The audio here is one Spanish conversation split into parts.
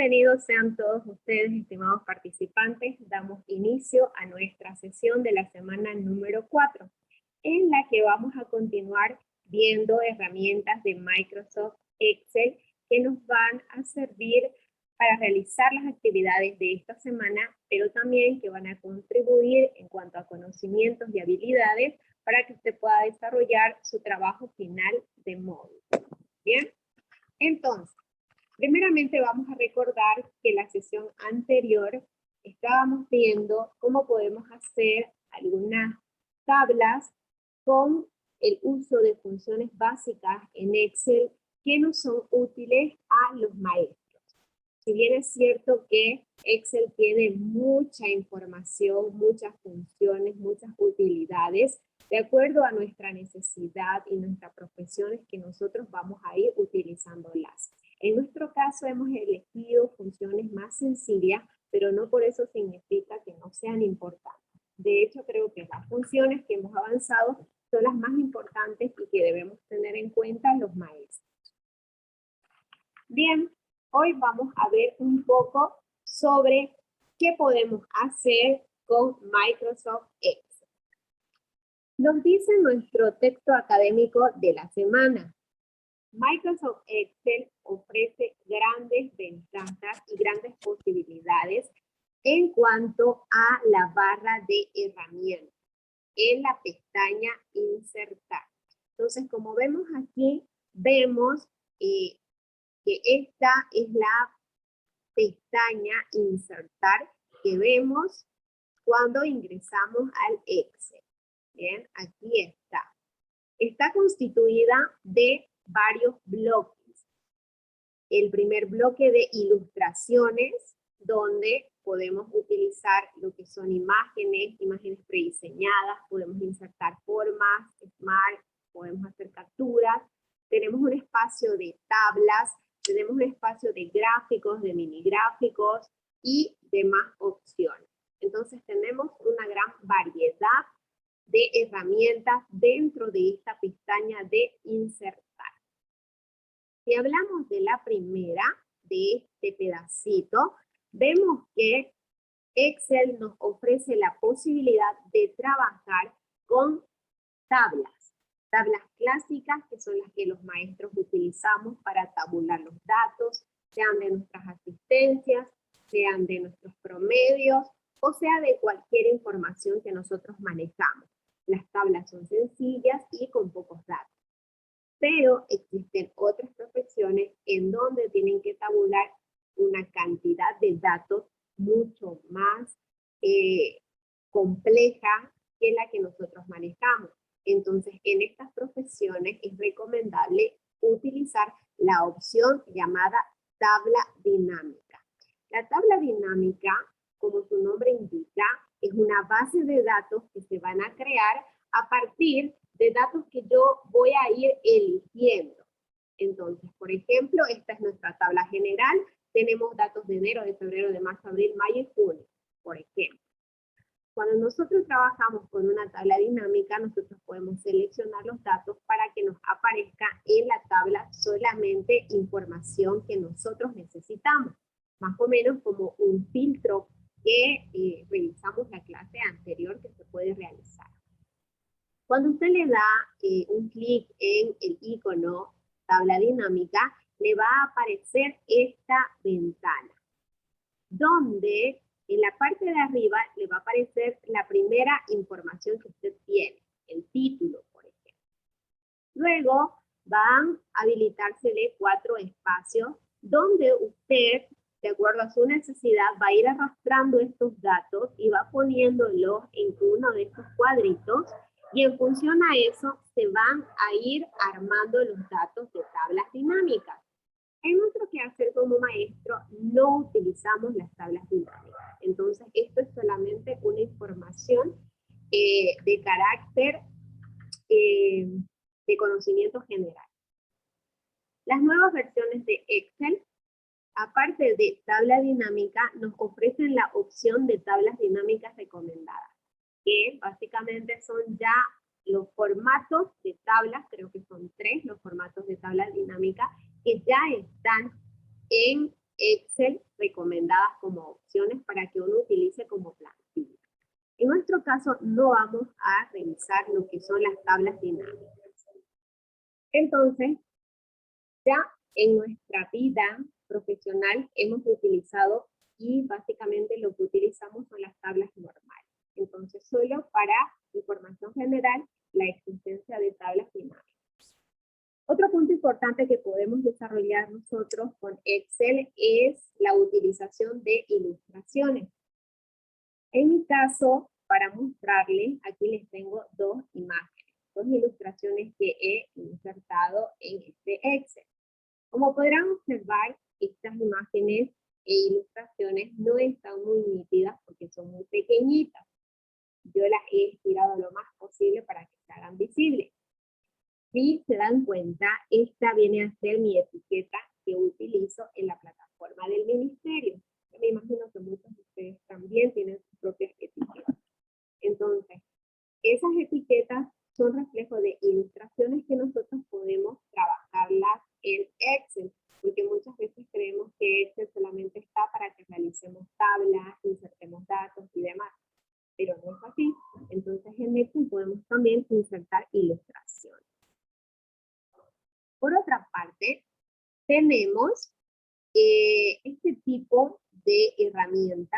Bienvenidos sean todos ustedes, estimados participantes. Damos inicio a nuestra sesión de la semana número 4, en la que vamos a continuar viendo herramientas de Microsoft Excel que nos van a servir para realizar las actividades de esta semana, pero también que van a contribuir en cuanto a conocimientos y habilidades para que usted pueda desarrollar su trabajo final de módulo. Bien, entonces, primeramente vamos a recordar que en la sesión anterior estábamos viendo cómo podemos hacer algunas tablas con el uso de funciones básicas en Excel que nos son útiles a los maestros. Si bien es cierto que Excel tiene mucha información, muchas funciones, muchas utilidades, de acuerdo a nuestra necesidad y nuestras profesiones que nosotros vamos a ir utilizándolas. En nuestro caso hemos elegido funciones más sencillas, pero no por eso significa que no sean importantes. De hecho, creo que las funciones que hemos avanzado son las más importantes y que debemos tener en cuenta los maestros. Bien, hoy vamos a ver un poco sobre qué podemos hacer con Microsoft Excel. Nos dice nuestro texto académico de la semana. Microsoft Excel ofrece grandes ventajas y grandes posibilidades en cuanto a la barra de herramientas en la pestaña Insertar. Entonces, como vemos aquí, vemos que esta es la pestaña Insertar que vemos cuando ingresamos al Excel. Bien, aquí está. Está constituida de varios bloques. El primer bloque de ilustraciones, donde podemos utilizar lo que son imágenes prediseñadas, podemos insertar formas, smart, podemos hacer capturas. Tenemos un espacio de tablas, tenemos un espacio de gráficos, de mini gráficos y demás opciones. Entonces tenemos una gran variedad de herramientas dentro de esta pestaña de insertar. Si hablamos de la primera, de este pedacito, vemos que Excel nos ofrece la posibilidad de trabajar con tablas. Tablas clásicas, que son las que los maestros utilizamos para tabular los datos, sean de nuestras asistencias, sean de nuestros promedios, o sea de cualquier información que nosotros manejamos. Las tablas son sencillas y con pocos datos. Pero existen otras profesiones en donde tienen que tabular una cantidad de datos mucho más compleja que la que nosotros manejamos. Entonces, en estas profesiones es recomendable utilizar la opción llamada tabla dinámica. La tabla dinámica, como su nombre indica, es una base de datos que se van a crear a partir de datos que yo voy a ir eligiendo. Entonces, por ejemplo, esta es nuestra tabla general. Tenemos datos de enero, de febrero, de marzo, abril, mayo y junio, por ejemplo. Cuando nosotros trabajamos con una tabla dinámica, nosotros podemos seleccionar los datos para que nos aparezca en la tabla solamente información que nosotros necesitamos. Más o menos como un filtro que revisamos la clase anterior que se puede realizar. Cuando usted le da un clic en el icono tabla dinámica, le va a aparecer esta ventana, donde en la parte de arriba le va a aparecer la primera información que usted tiene, el título, por ejemplo. Luego van a habilitársele 4 espacios donde usted, de acuerdo a su necesidad, va a ir arrastrando estos datos y va poniéndolos en uno de estos cuadritos. Y en función a eso, se van a ir armando los datos de tablas dinámicas. En nuestro quehacer como maestro, no utilizamos las tablas dinámicas. Entonces, esto es solamente una información de carácter de conocimiento general. Las nuevas versiones de Excel, aparte de tabla dinámica, nos ofrecen la opción de tablas dinámicas recomendadas, que básicamente son ya los formatos de tablas, creo que son 3 los formatos de tabla dinámica, que ya están en Excel recomendadas como opciones para que uno utilice como plantilla. En nuestro caso no vamos a revisar lo que son las tablas dinámicas. Entonces, ya en nuestra vida profesional hemos utilizado y básicamente lo que utilizamos son las tablas normales. Entonces, solo para información general, la existencia de tablas dinámicas. Otro punto importante que podemos desarrollar nosotros con Excel es la utilización de ilustraciones. En mi caso, para mostrarles, aquí les tengo dos imágenes, dos ilustraciones que he insertado en este Excel. Como podrán observar, estas imágenes e ilustraciones no están muy nítidas porque son muy pequeñitas. Yo las he estirado lo más posible para que se hagan visibles. Si se dan cuenta, esta viene a ser mi etiqueta que utilizo en la plataforma del ministerio. Me imagino que muchos de ustedes también tienen sus propias etiquetas. Entonces, esas etiquetas son reflejo de ilustraciones que nosotros podemos trabajarlas en Excel, porque muchas veces creemos que Excel solamente está para que realicemos tablas, insertemos datos y demás, pero no es así. Entonces, en Excel podemos también insertar ilustraciones. Por otra parte, tenemos este tipo de herramienta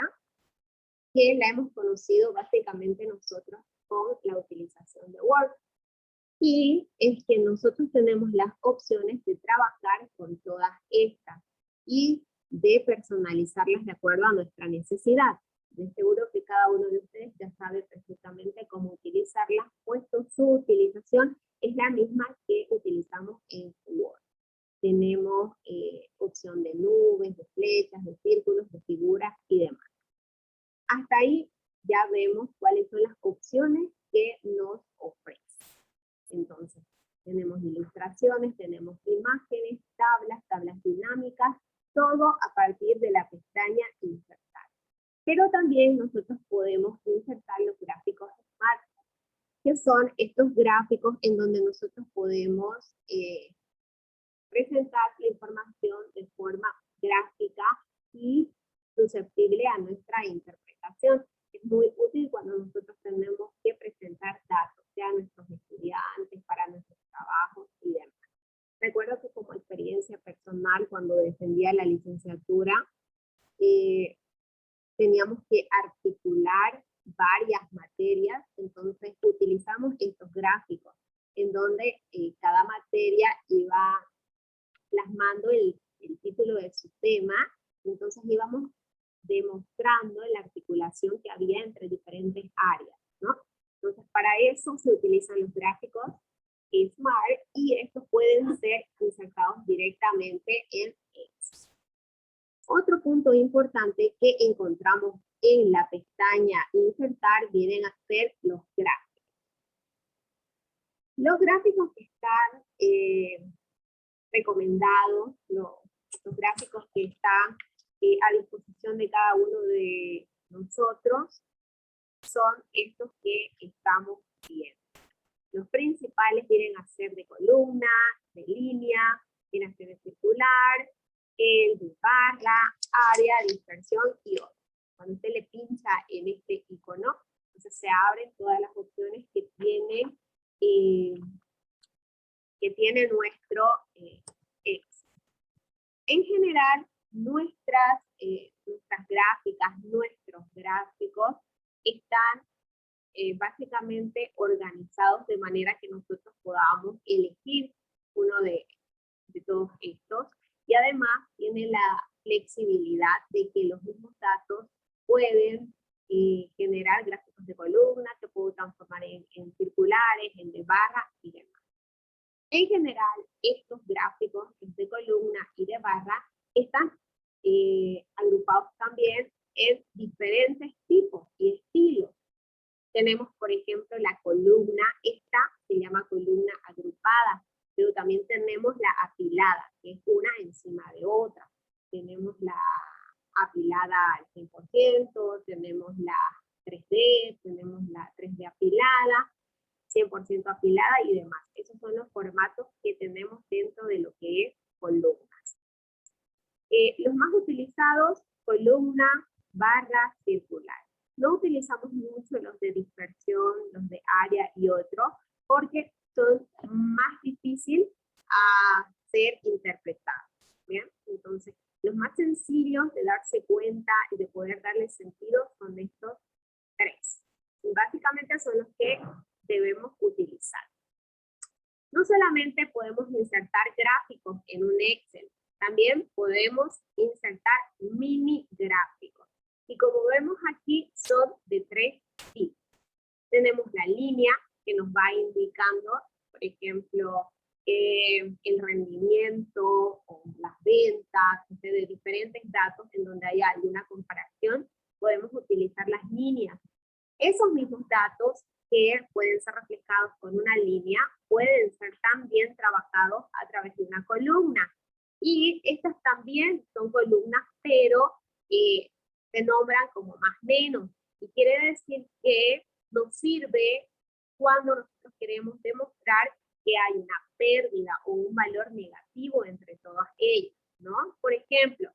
que la hemos conocido básicamente nosotros con la utilización de Word. Y es que nosotros tenemos las opciones de trabajar con todas estas y de personalizarlas de acuerdo a nuestra necesidad. De seguro que cada uno de ustedes ya sabe perfectamente cómo utilizarlas, puesto su utilización es la misma que utilizamos en Word. Tenemos opción de nubes, de flechas, de círculos, de figuras y demás. Hasta ahí ya vemos cuáles son las opciones que nos ofrece. Entonces, tenemos ilustraciones, tenemos imágenes, tablas dinámicas, todo a partir de la pestaña Insertar. Pero también nosotros podemos insertar los gráficos Smart, que son estos gráficos en donde nosotros podemos presentar la información de forma gráfica y susceptible a nuestra interpretación. Es muy útil cuando nosotros tenemos que presentar datos, ya a nuestros estudiantes, para nuestros trabajos y demás. Recuerdo que como experiencia personal, cuando defendía la licenciatura, teníamos que articular varias materias, entonces utilizamos estos gráficos, en donde cada materia iba plasmando el título de su tema, entonces íbamos demostrando la articulación que había entre diferentes áreas, ¿no? Entonces, para eso se utilizan los gráficos Smart y estos pueden ser insertados directamente en Excel. Otro punto importante que encontramos en la pestaña Insertar vienen a ser los gráficos. Los gráficos que están recomendados, los gráficos que están a disposición de cada uno de nosotros, son estos que estamos viendo. Los principales vienen a ser de columna, de línea, vienen a ser de circular, el de barra, área, dispersión y otros. Cuando usted le pincha en este icono, entonces se abren todas las opciones que tiene nuestro Excel. En general, nuestras gráficas, nuestros gráficos están básicamente organizados de manera que nosotros podamos elegir uno de todos estos, y además tiene la flexibilidad de que los mismos datos pueden generar gráficos de columna, que puedo transformar en circulares, en de barra y demás. En general, estos gráficos de columna y de barra están agrupados también en diferentes tipos y estilos. Tenemos, por ejemplo, la columna, esta se llama columna agrupada, pero también tenemos la apilada, que es una encima de otra. Tenemos la apilada al 100%, tenemos la 3D, tenemos la 3D apilada, 100% apilada y demás. Esos son los formatos que tenemos dentro de lo que es columnas. Los más utilizados, columna, barra, circular. No utilizamos mucho los de dispersión, los de área y otros, porque son más difíciles a ser interpretados. ¿Bien? Entonces, los más sencillos de darse cuenta y de poder darle sentido son estos tres. Y básicamente son los que debemos utilizar. No solamente podemos insertar gráficos en un Excel, también podemos insertar mini gráficos. Y como vemos aquí, son de tres tipos. Tenemos la línea que nos va indicando, por ejemplo, el rendimiento o las ventas, de diferentes datos en donde hay alguna comparación, podemos utilizar las líneas. Esos mismos datos que pueden ser reflejados con una línea, pueden ser también trabajados a través de una columna. Y estas también son columnas, pero se nombran como más menos. Y quiere decir que nos sirve cuando nosotros queremos demostrar que hay una pérdida o un valor negativo entre todas ellas, ¿no? Por ejemplo,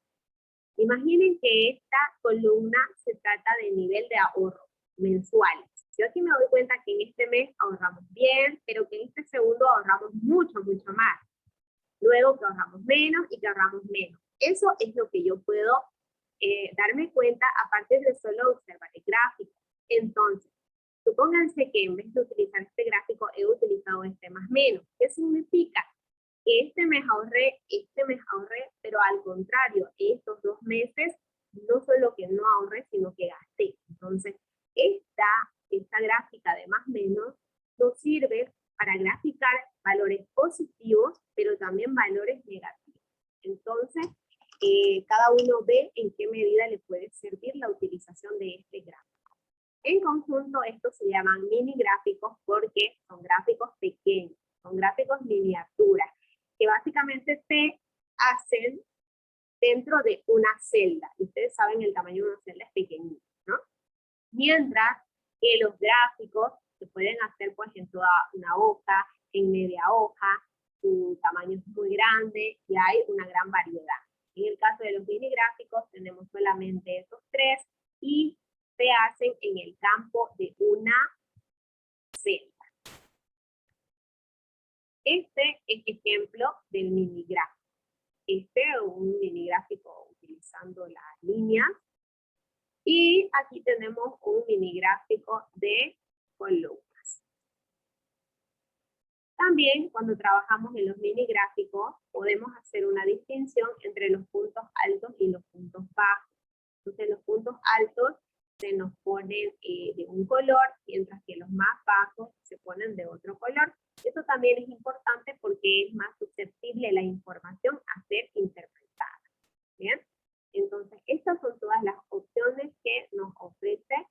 imaginen que esta columna se trata de nivel de ahorro mensuales. Yo aquí me doy cuenta que en este mes ahorramos bien, pero que en este segundo ahorramos mucho, mucho más. Luego que ahorramos menos y que ahorramos menos. Eso es lo que yo puedo darme cuenta a partir de solo observar el gráfico. Entonces, supónganse que en vez de utilizar este gráfico, he utilizado este más menos. ¿Qué significa? Que este mes ahorré, pero al contrario, estos 2 meses no solo que no ahorré, sino que gasté. Entonces, esta gráfica de más menos nos sirve para graficar valores positivos, pero también valores negativos. Entonces, cada uno ve en qué medida le puede servir la utilización de este gráfico. En conjunto, estos se llaman mini gráficos porque son gráficos pequeños, son gráficos miniaturas, que básicamente se hacen dentro de una celda. Ustedes saben el tamaño de una celda es pequeñito, ¿no? Mientras que los gráficos se pueden hacer pues en toda una hoja, en media hoja, su tamaño es muy grande y hay una gran variedad. En el caso de los mini gráficos tenemos solamente esos tres y se hacen en el campo de una celda. Este es ejemplo del mini gráfico. Un mini gráfico utilizando las líneas. Y aquí tenemos un mini gráfico de columnas. También cuando trabajamos en los mini gráficos podemos hacer una distinción entre los puntos altos y los puntos bajos. Entonces los puntos altos se nos ponen de un color, mientras que los más bajos se ponen de otro color. Eso también es importante porque es más susceptible la información a ser interpretada. ¿Bien? Entonces, estas son todas las opciones que nos ofrece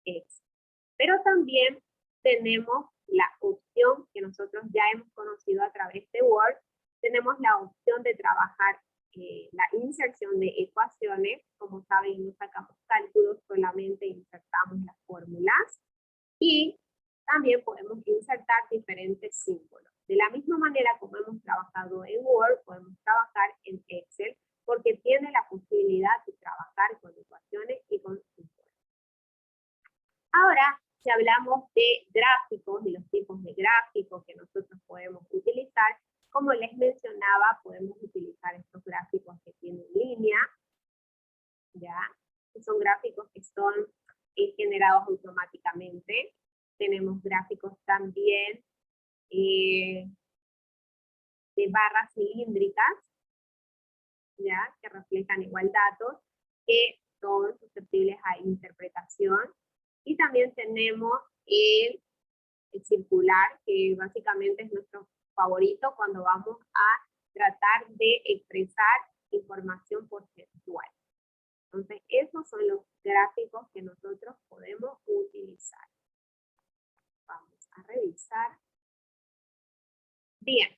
Excel. Pero también tenemos la opción que nosotros ya hemos conocido a través de Word. Tenemos la opción de trabajar la inserción de ecuaciones. Como saben, no sacamos cálculos, solamente insertamos las fórmulas. Y también podemos insertar diferentes símbolos. De la misma manera como hemos trabajado en Word, podemos trabajar en Excel, porque tiene la posibilidad de trabajar con ecuaciones y con símbolos. Ahora, si hablamos de gráficos y los tipos de gráficos que nosotros podemos utilizar, como les mencionaba, podemos utilizar estos gráficos que tienen línea, ¿ya? Son gráficos que son generados automáticamente. Tenemos gráficos también de barras cilíndricas, ¿ya? Que reflejan igual datos, que son susceptibles a interpretación. Y también tenemos el circular, que básicamente es nuestro favorito cuando vamos a tratar de expresar información porcentual. Entonces, esos son los gráficos que nosotros podemos utilizar. Vamos a revisar. Bien.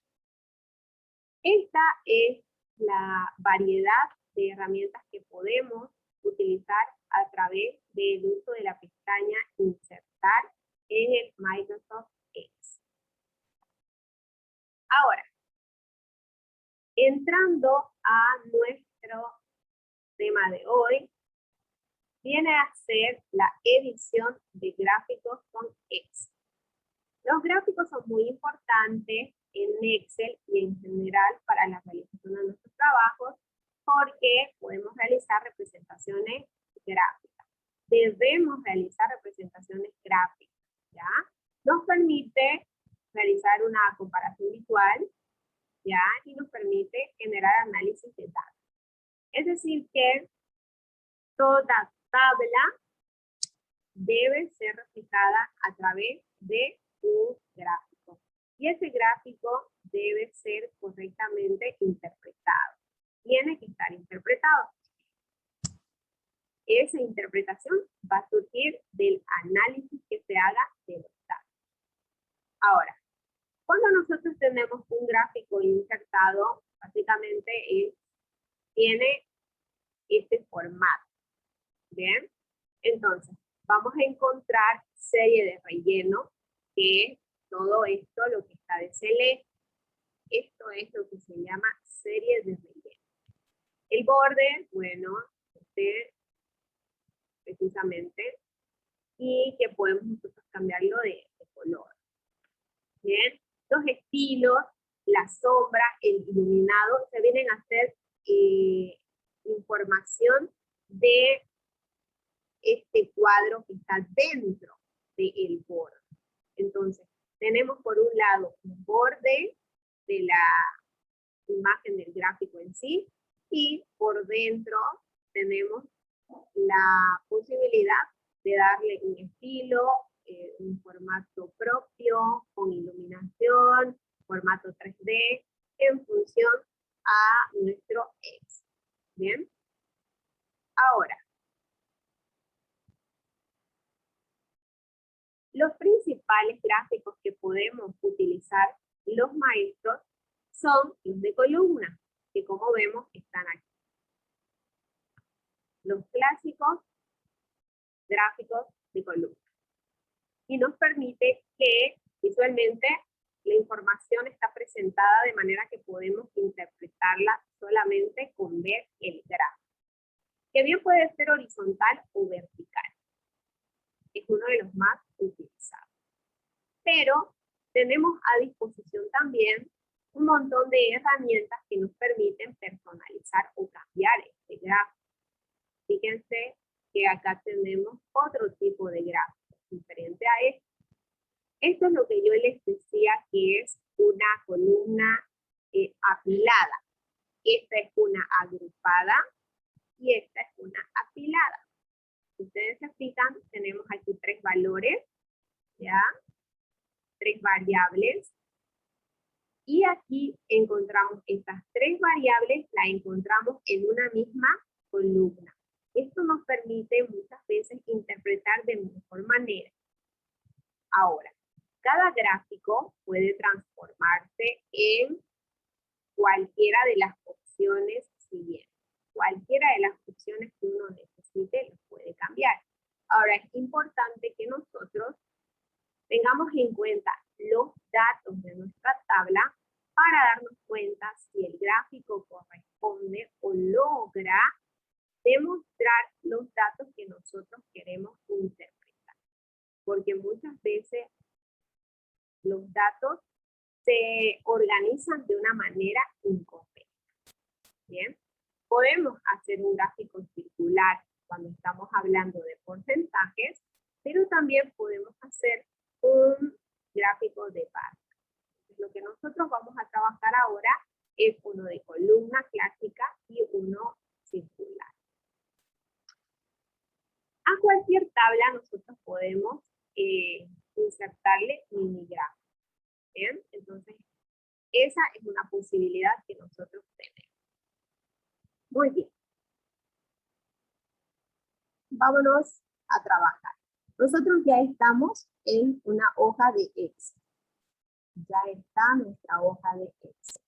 Esta es la variedad de herramientas que podemos utilizar a través del uso de la pestaña Insertar en el Microsoft Excel. Ahora, entrando a nuestro tema de hoy viene a ser la edición de gráficos con Excel. Los gráficos son muy importantes en Excel y en general para la realización de nuestros trabajos porque podemos realizar representaciones gráficas. Debemos realizar representaciones gráficas, ¿ya? Nos permite realizar una comparación visual, ¿ya? Y nos permite generar análisis de datos. Es decir que toda tabla debe ser reflejada a través de un gráfico. Y ese gráfico debe ser correctamente interpretado. Tiene que estar interpretado. Esa interpretación va a surgir del análisis que se haga de los datos. Ahora, cuando nosotros tenemos un gráfico insertado, básicamente tiene este formato. Bien, entonces vamos a encontrar serie de relleno, que es todo esto lo que está de celeste. Esto es lo que se llama serie de relleno. El borde, bueno, precisamente, y que podemos nosotros cambiarlo de color. Bien, los estilos, la sombra, el iluminado, se vienen a hacer información de este cuadro que está dentro del borde. Entonces, tenemos por un lado un borde de la imagen del gráfico en sí, y por dentro tenemos la posibilidad de darle un estilo, un formato propio, con iluminación, formato 3D, en función a nuestro Excel. Bien. Ahora, los principales gráficos que podemos utilizar los maestros son los de columna, que como vemos están aquí. Los clásicos gráficos de columna. Y nos permite que visualmente la información está presentada de manera que podemos interpretarla solamente con ver el gráfico. Que bien puede ser horizontal o vertical. Es uno de los más utilizados. Pero tenemos a disposición también un montón de herramientas que nos permiten personalizar o cambiar este gráfico. Fíjense que acá tenemos otro tipo de gráfico diferente a este. Esto es lo que yo les decía que es una columna apilada. Esta es una agrupada y esta es una apilada. Si ustedes se fijan, tenemos aquí tres valores, ¿ya? Tres variables. Y aquí encontramos estas tres variables, las encontramos en una misma columna. Esto nos permite muchas veces interpretar de mejor manera. Ahora, cada gráfico puede transformarse en cualquiera de las opciones siguientes. Cualquiera de las opciones que uno necesite los puede cambiar. Ahora, es importante que nosotros tengamos en cuenta los datos de nuestra tabla para darnos cuenta si el gráfico corresponde o logra demostrar los datos que nosotros queremos interpretar. Porque muchas veces los datos se organizan de una manera incorrecta. Bien, podemos hacer un gráfico circular cuando estamos hablando de porcentajes, pero también podemos hacer un gráfico de barra. Lo que nosotros vamos a trabajar ahora es uno de columna clásica y uno circular. A cualquier tabla nosotros podemos insertarle mini gráficos. ¿Bien? Entonces, esa es una posibilidad que nosotros tenemos. Muy bien. Vámonos a trabajar. Nosotros ya estamos en una hoja de Excel. Ya está nuestra hoja de Excel.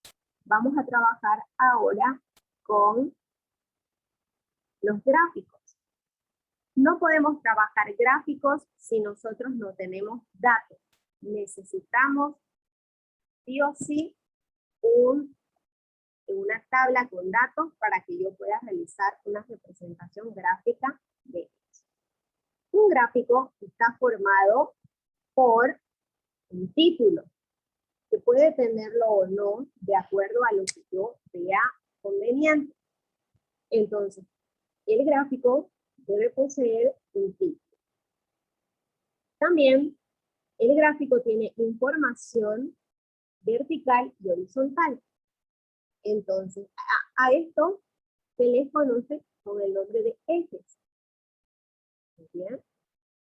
Vamos a trabajar ahora con los gráficos. No podemos trabajar gráficos si nosotros no tenemos datos. Necesitamos sí o sí un en una tabla con datos para que yo pueda realizar una representación gráfica de eso. Un gráfico está formado por un título, que puede tenerlo o no de acuerdo a lo que yo vea conveniente. Entonces, el gráfico debe poseer un título. También, el gráfico tiene información vertical y horizontal. Entonces, a esto se les conoce con el nombre de ejes. ¿Bien?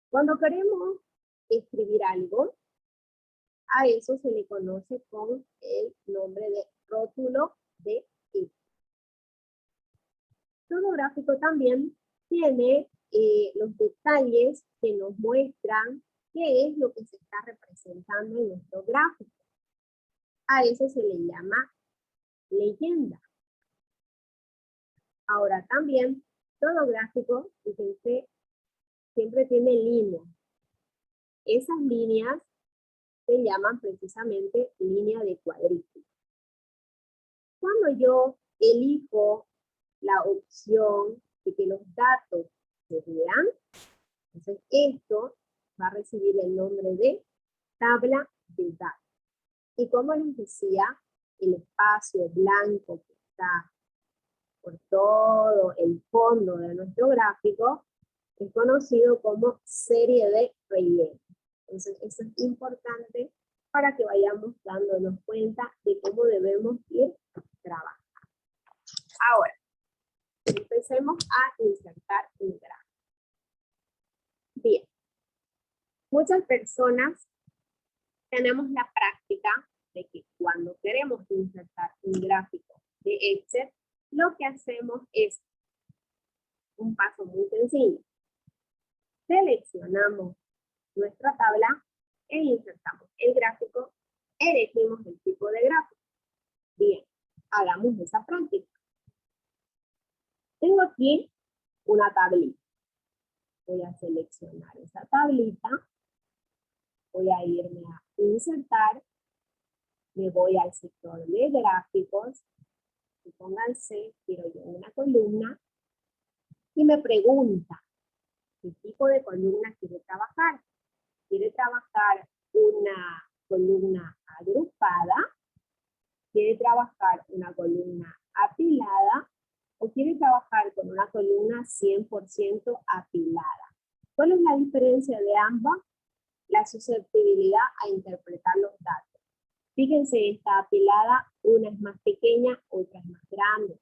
Cuando queremos escribir algo, a eso se le conoce con el nombre de rótulo de eje. Todo gráfico también tiene los detalles que nos muestran qué es lo que se está representando en nuestro gráfico. A eso se le llama leyenda. Ahora también, todo gráfico, fíjense, siempre tiene líneas. Esas líneas se llaman precisamente línea de cuadrícula. Cuando yo elijo la opción de que los datos se vean, entonces esto va a recibir el nombre de tabla de datos. Y como les decía, el espacio blanco que está por todo el fondo de nuestro gráfico es conocido como serie de relleno. Entonces, eso es importante para que vayamos dándonos cuenta de cómo debemos ir trabajando. Ahora, empecemos a insertar un gráfico. Bien, muchas personas tenemos la práctica de que cuando queremos insertar un gráfico de Excel, lo que hacemos es un paso muy sencillo. Seleccionamos nuestra tabla e insertamos el gráfico, elegimos el tipo de gráfico. Bien, hagamos esa práctica. Tengo aquí una tablita. Voy a seleccionar esa tablita. Voy a irme a insertar. Me voy al sector de gráficos. Y pónganse, quiero yo una columna. Y me pregunta, ¿qué tipo de columna quiere trabajar? ¿Quiere trabajar una columna agrupada? ¿Quiere trabajar una columna apilada? ¿O quiere trabajar con una columna 100% apilada? ¿Cuál es la diferencia de ambas? La susceptibilidad a interpretar los datos. Fíjense, esta apilada, una es más pequeña, otra es más grande.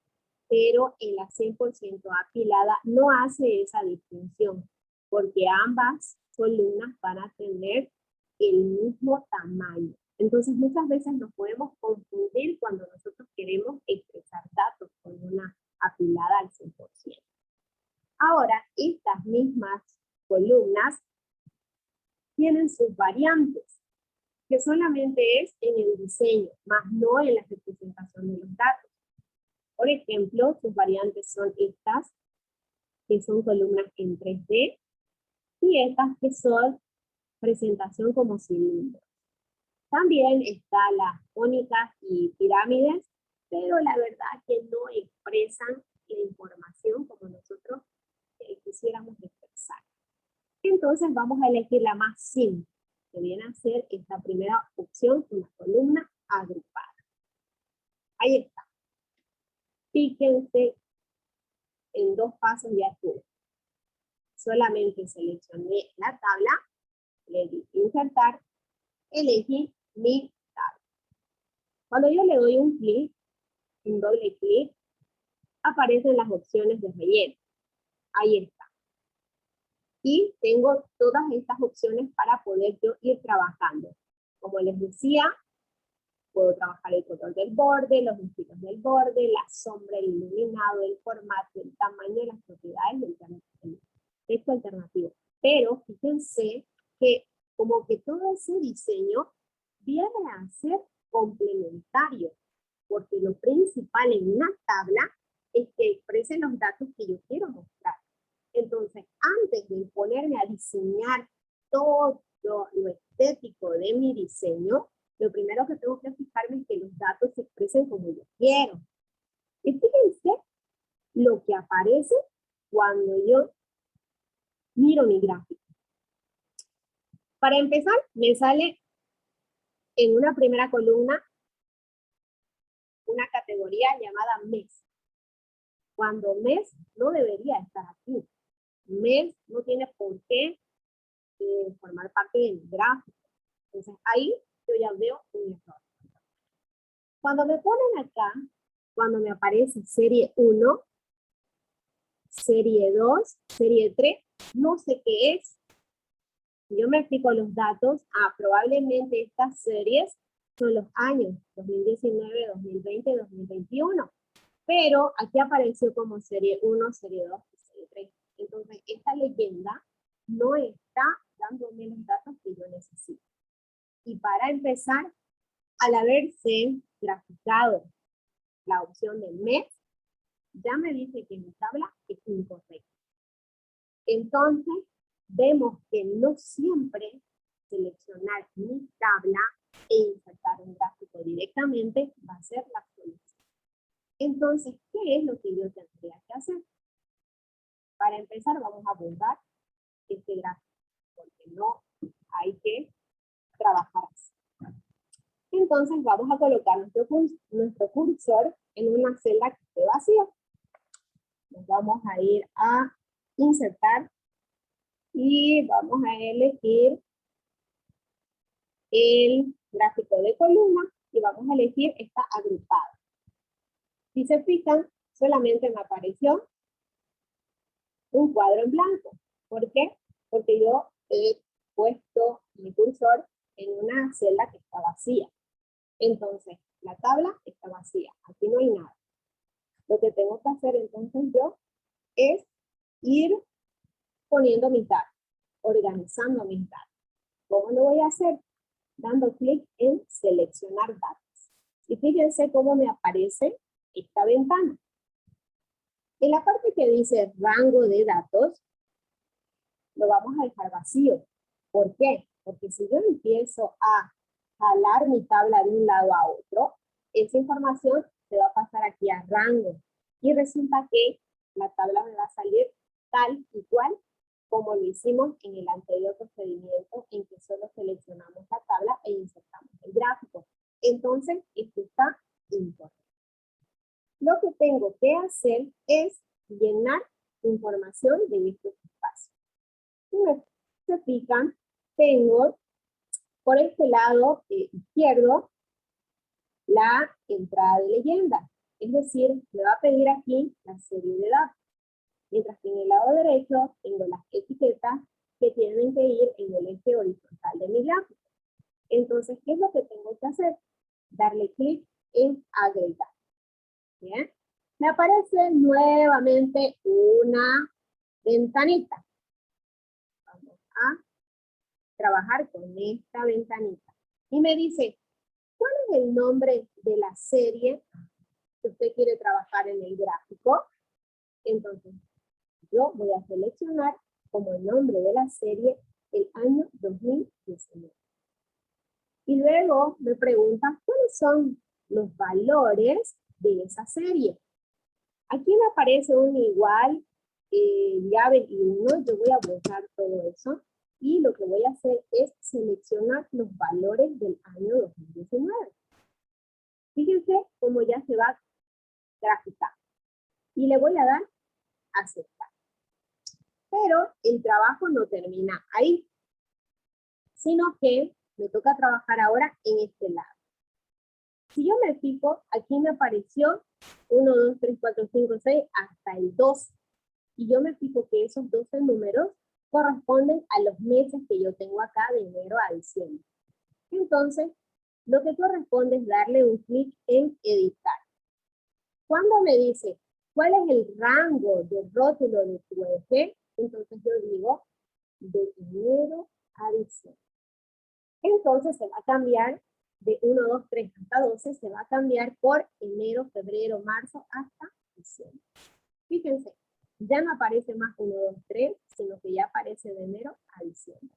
Pero en la 100% apilada no hace esa distinción, porque ambas columnas van a tener el mismo tamaño. Entonces muchas veces nos podemos confundir cuando nosotros queremos expresar datos con una apilada al 100%. Ahora, estas mismas columnas tienen sus variantes, que solamente es en el diseño, más no en la representación de los datos. Por ejemplo, sus variantes son estas, que son columnas en 3D, y estas que son presentación como cilindros. También están las cónicas y pirámides, pero la verdad que no expresan la información como nosotros quisiéramos expresar. Entonces vamos a elegir la más simple, que viene a ser esta primera opción, una columna agrupada. Ahí está. Fíjense, en 2 pasos ya estuve. Solamente seleccioné la tabla, le di insertar, elegí mi tabla. Cuando yo le doy un clic, un doble clic, aparecen las opciones de relleno. Ahí está. Y tengo todas estas opciones para poder yo ir trabajando. Como les decía, puedo trabajar el color del borde, los estilos del borde, la sombra, el iluminado, el formato, el tamaño, las propiedades del texto alternativo. Pero fíjense que como que todo ese diseño viene a ser complementario, porque lo principal en una tabla es que exprese los datos que yo quiero mostrar. Entonces, antes de ponerme a diseñar todo lo estético de mi diseño, lo primero que tengo que fijarme es que los datos se expresen como yo quiero. Y fíjense lo que aparece cuando yo miro mi gráfico. Para empezar, me sale en una primera columna una categoría llamada mes. Cuando mes no debería estar aquí. Mes no tiene por qué formar parte de mi gráfico. Entonces ahí yo ya veo un error. Cuando me ponen acá, cuando me aparece serie 1, serie 2, serie 3, no sé qué es. Si yo me fijo los datos, probablemente estas series son los años 2019, 2020, 2021. Pero aquí apareció como serie 1, serie 2 y serie 3. Entonces, esta leyenda no está dándome los datos que yo necesito. Y para empezar, al haberse graficado la opción del mes, ya me dice que mi tabla es incorrecta. Entonces, vemos que no siempre seleccionar mi tabla e insertar un gráfico directamente va a ser la solución. Entonces, ¿qué es lo que yo tendría que hacer? Para empezar, vamos a borrar este gráfico, porque no hay que trabajar así. Entonces, vamos a colocar nuestro cursor en una celda que esté vacía. Nos vamos a ir a insertar y vamos a elegir el gráfico de columna y vamos a elegir esta agrupada. Si se fijan, solamente me apareció un cuadro en blanco. ¿Por qué? Porque yo he puesto mi cursor en una celda que está vacía. Entonces, la tabla está vacía. Aquí no hay nada. Lo que tengo que hacer entonces yo es ir poniendo mi tabla, organizando mis datos. ¿Cómo lo voy a hacer? Dando clic en seleccionar datos. Y fíjense cómo me aparece esta ventana. En la parte que dice rango de datos, lo vamos a dejar vacío. ¿Por qué? Porque si yo empiezo a jalar mi tabla de un lado a otro, esa información se va a pasar aquí a rango. Y resulta que la tabla me va a salir tal y cual como lo hicimos en el anterior procedimiento en que solo seleccionamos la tabla e insertamos el gráfico. Entonces, esto está incorrecto. Lo que tengo que hacer es llenar información de estos espacios. Si se fijan, tengo por este lado izquierdo la entrada de leyenda. Es decir, me va a pedir aquí la serie de datos. Mientras que en el lado derecho tengo las etiquetas que tienen que ir en el eje horizontal de mi gráfico. Entonces, ¿qué es lo que tengo que hacer? Darle clic en agregar. ¿Bien? Me aparece nuevamente una ventanita. Vamos a trabajar con esta ventanita. Y me dice, ¿cuál es el nombre de la serie que usted quiere trabajar en el gráfico? Entonces, yo voy a seleccionar como el nombre de la serie el año 2019. Y luego me pregunta cuáles son los valores de esa serie. Aquí me aparece un igual, llave y 1. Yo voy a borrar todo eso. Y lo que voy a hacer es seleccionar los valores del año 2019. Fíjense cómo ya se va a graficar. Y le voy a dar a aceptar. Pero el trabajo no termina ahí, sino que me toca trabajar ahora en este lado. Si yo me fijo, aquí me apareció 1, 2, 3, 4, 5, 6, hasta el 12. Y yo me fijo que esos 12 números corresponden a los meses que yo tengo acá de enero a diciembre. Entonces, lo que corresponde es darle un clic en editar. Cuando me dice, ¿cuál es el rango de rótulo de tu eje? Entonces yo digo, de enero a diciembre. Entonces se va a cambiar de 1, 2, 3 hasta 12, se va a cambiar por enero, febrero, marzo hasta diciembre. Fíjense, ya no aparece más 1, 2, 3, sino que ya aparece de enero a diciembre.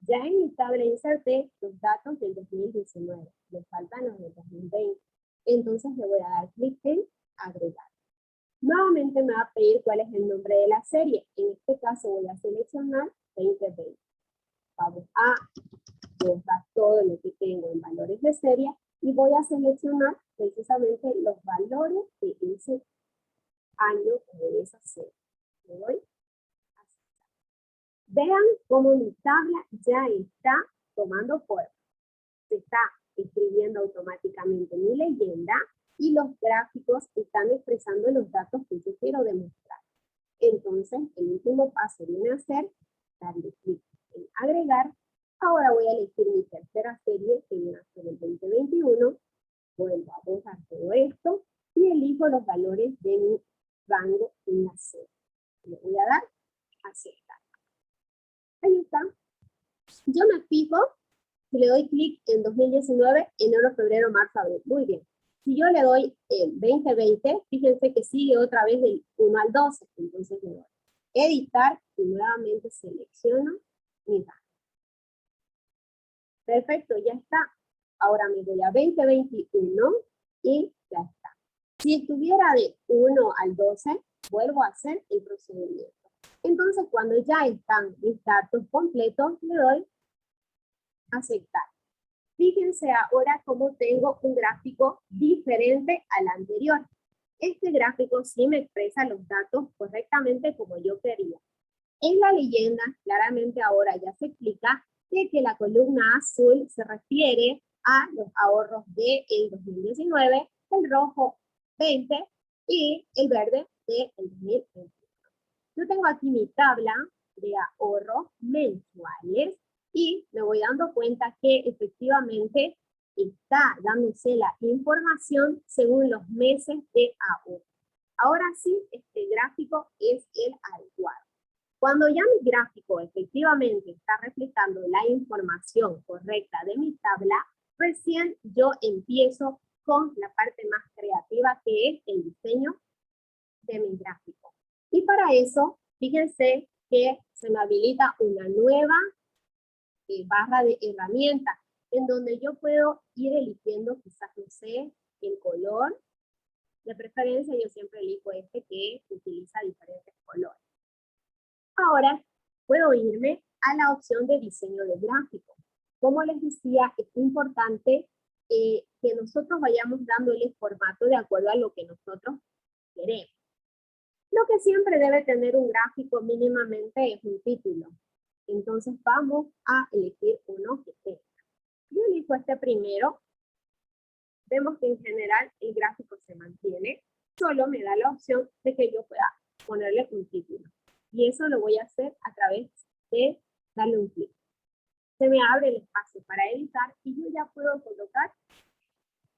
Ya en mi tabla inserté los datos del 2019, me faltan los del 2020. Entonces le voy a dar clic en agregar. Nuevamente me va a pedir cuál es el nombre de la serie. En este caso voy a seleccionar 2020. Vamos a borrar todo lo que tengo en valores de serie y voy a seleccionar precisamente los valores de ese año o de esa serie. Le doy a aceptar. Vean cómo mi tabla ya está tomando forma. Se está escribiendo automáticamente mi leyenda y los gráficos están expresando los datos que yo quiero demostrar. Entonces, el último paso viene a ser darle clic en agregar. Ahora voy a elegir mi tercera serie, que viene a ser el 2021. Vuelvo a borrar todo esto y elijo los valores de mi rango en la serie. Le voy a dar a aceptar. Ahí está. Yo me fijo, si le doy clic en 2019, enero, febrero, marzo, abril. Muy bien. Si yo le doy en 2020, fíjense que sigue otra vez del 1 al 12. Entonces le doy editar y nuevamente selecciono mi dato. Perfecto, ya está. Ahora me voy a 2021 y ya está. Si estuviera de 1 al 12, vuelvo a hacer el procedimiento. Entonces, cuando ya están mis datos completos, le doy a aceptar. Fíjense ahora cómo tengo un gráfico diferente al anterior. Este gráfico sí me expresa los datos correctamente como yo quería. En la leyenda, claramente ahora ya se explica de que la columna azul se refiere a los ahorros del 2019, el rojo 20 y el verde del 2021. Yo tengo aquí mi tabla de ahorros mensuales y me voy dando cuenta que efectivamente está dándose la información según los meses de ahorro. Ahora sí, este gráfico es el adecuado. Cuando ya mi gráfico efectivamente está reflejando la información correcta de mi tabla, recién yo empiezo con la parte más creativa, que es el diseño de mi gráfico. Y para eso, fíjense que se me habilita una nueva barra de herramientas, en donde yo puedo ir eligiendo quizás, no sé, el color. De preferencia yo siempre elijo este que utiliza diferentes colores. Ahora puedo irme a la opción de diseño de gráfico. Como les decía, es importante que nosotros vayamos dándole formato de acuerdo a lo que nosotros queremos. Lo que siempre debe tener un gráfico mínimamente es un título. Entonces vamos a elegir uno que tenga. Yo elijo este primero. Vemos que en general el gráfico se mantiene. Solo me da la opción de que yo pueda ponerle un título. Y eso lo voy a hacer a través de darle un clic. Se me abre el espacio para editar y yo ya puedo colocar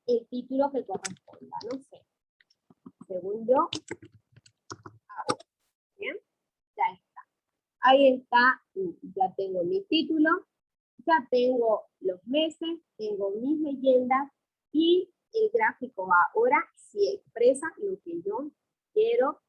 el título que corresponda. No sé. Según yo, ahora. Bien, ya está. Ahí está, ya tengo mi título, ya tengo los meses, tengo mis leyendas y el gráfico ahora sí expresa lo que yo quiero